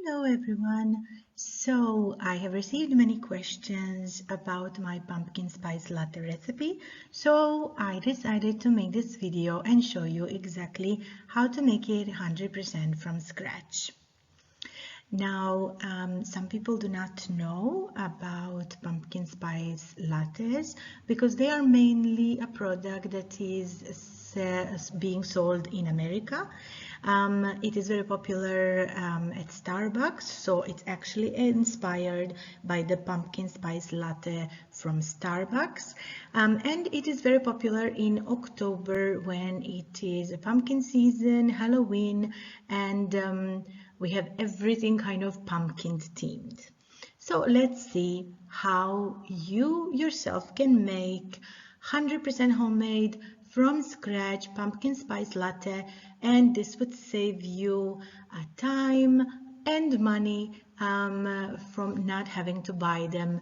Hello everyone. So I have received many questions about my pumpkin spice latte recipe. So I decided to make this video and show you exactly how to make it 100% from scratch. Now, some people do not know about pumpkin spice lattes because they are mainly a product that is being sold in America. It is very popular at Starbucks, so it's actually inspired by the pumpkin spice latte from Starbucks. And it is very popular in October when it is a pumpkin season, Halloween, and we have everything kind of pumpkin themed. So let's see how you yourself can make 100% homemade from scratch pumpkin spice latte, and this would save you time and money from not having to buy them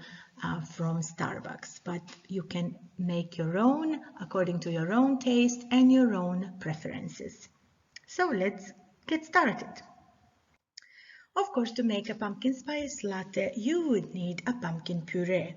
from Starbucks, but you can make your own according to your own taste and your own preferences. So let's get started. Of course, to make a pumpkin spice latte, you would need a pumpkin puree.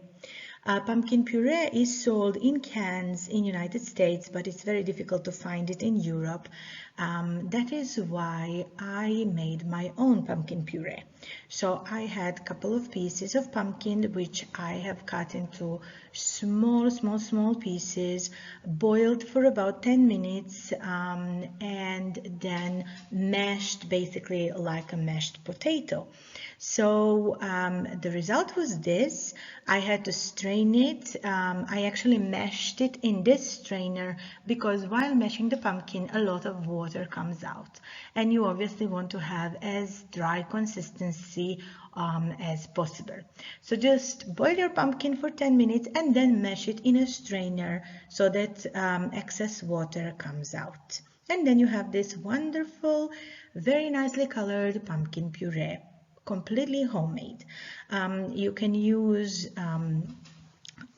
Pumpkin puree is sold in cans in United States, but it's very difficult to find it in Europe. That is why I made my own pumpkin puree. So I had a couple of pieces of pumpkin, which I have cut into small pieces, boiled for about 10 minutes, and then mashed basically like a mashed potato. So the result was this. I had to strain it. I actually mashed it in this strainer because while mashing the pumpkin, a lot of water comes out. And you obviously want to have as dry consistency as possible. So just boil your pumpkin for 10 minutes and then mash it in a strainer so that excess water comes out. And then you have this wonderful, very nicely colored pumpkin puree, completely homemade. You can use a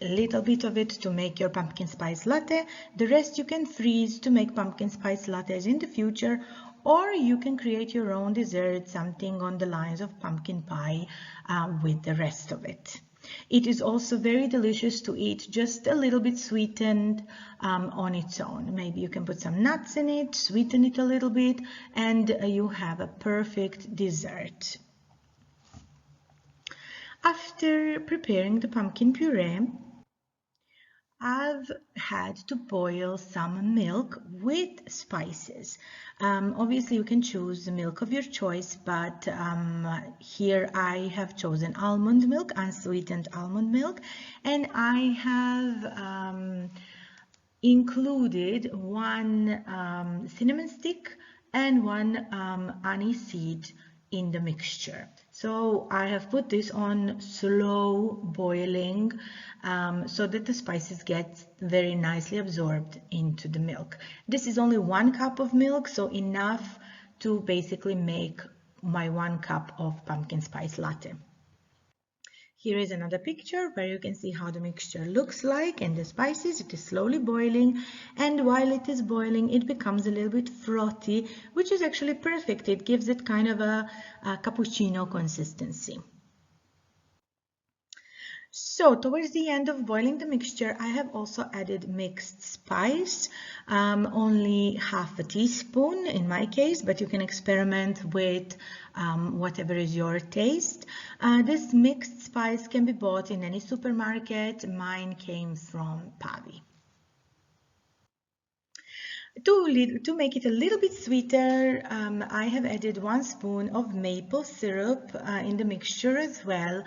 little bit of it to make your pumpkin spice latte. The rest you can freeze to make pumpkin spice lattes in the future, or you can create your own dessert, something on the lines of pumpkin pie with the rest of it. It is also very delicious to eat, just a little bit sweetened on its own. Maybe you can put some nuts in it, sweeten it a little bit, and you have a perfect dessert. After preparing the pumpkin puree, I've had to boil some milk with spices. Obviously, you can choose the milk of your choice, but here I have chosen almond milk, unsweetened almond milk, and I have included one cinnamon stick and one anise seed in the mixture. So I have put this on slow boiling so that the spices get very nicely absorbed into the milk. This is only 1 cup of milk, so enough to basically make my 1 cup of pumpkin spice latte. Here is another picture where you can see how the mixture looks like, and the spices. It is slowly boiling, and while it is boiling it becomes a little bit frothy, which is actually perfect. It gives it kind of a cappuccino consistency. So towards the end of boiling the mixture, I have also added mixed spice, only half a teaspoon in my case, but you can experiment with whatever is your taste. This mixed spice can be bought in any supermarket. Mine came from Pavi. To make it a little bit sweeter, I have added 1 spoon of maple syrup in the mixture as well.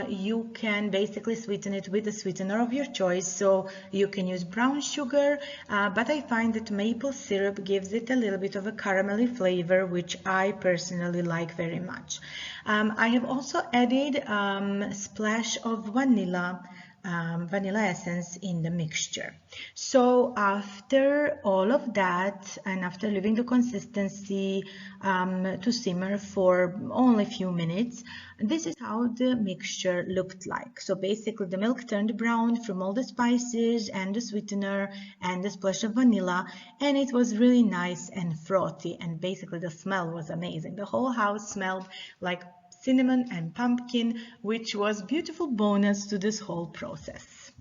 You can basically sweeten it with a sweetener of your choice, so you can use brown sugar, but I find that maple syrup gives it a little bit of a caramelly flavor, which I personally like very much. I have also added a splash of vanilla vanilla essence in the mixture. So after all of that, and after leaving the consistency to simmer for only a few minutes, this is how the mixture looked like. So basically the milk turned brown from all the spices and the sweetener and the splash of vanilla, and it was really nice and frothy, and basically the smell was amazing. The whole house smelled like cinnamon and pumpkin, which was beautiful bonus to this whole process.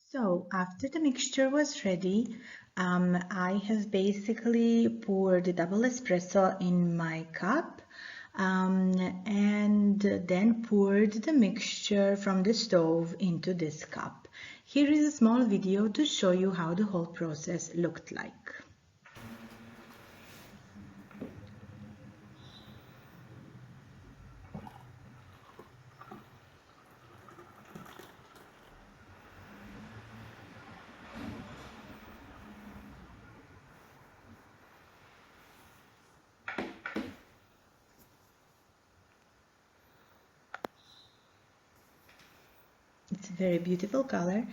So after the mixture was ready, I have basically poured a double espresso in my cup and then poured the mixture from the stove into this cup. Here is a small video to show you how the whole process looked like. It's a very beautiful color.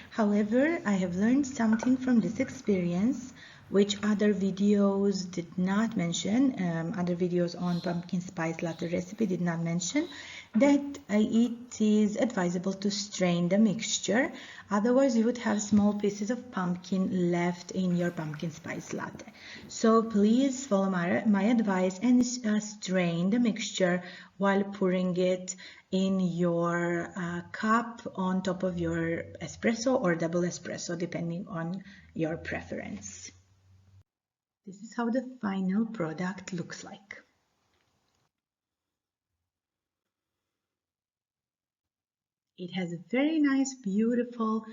However, I have learned something from this experience which other videos did not mention. Other videos on pumpkin spice latte recipe did not mention that it is advisable to strain the mixture. Otherwise, you would have small pieces of pumpkin left in your pumpkin spice latte. So please follow my advice and strain the mixture while pouring it in your cup on top of your espresso or double espresso, depending on your preference. This is how the final product looks like. It has a very nice, beautiful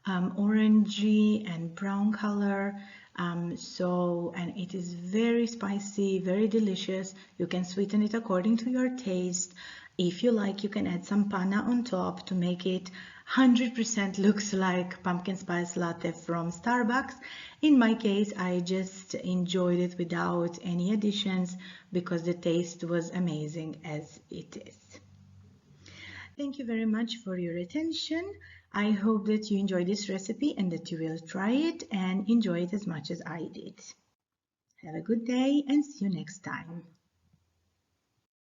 orangey and brown color. And it is very spicy, very delicious. You can sweeten it according to your taste. If you like, you can add some panna on top to make it 100% looks like pumpkin spice latte from Starbucks. In my case, I just enjoyed it without any additions because the taste was amazing as it is. Thank you very much for your attention. I hope that you enjoy this recipe and that you will try it and enjoy it as much as I did. Have a good day and see you next time.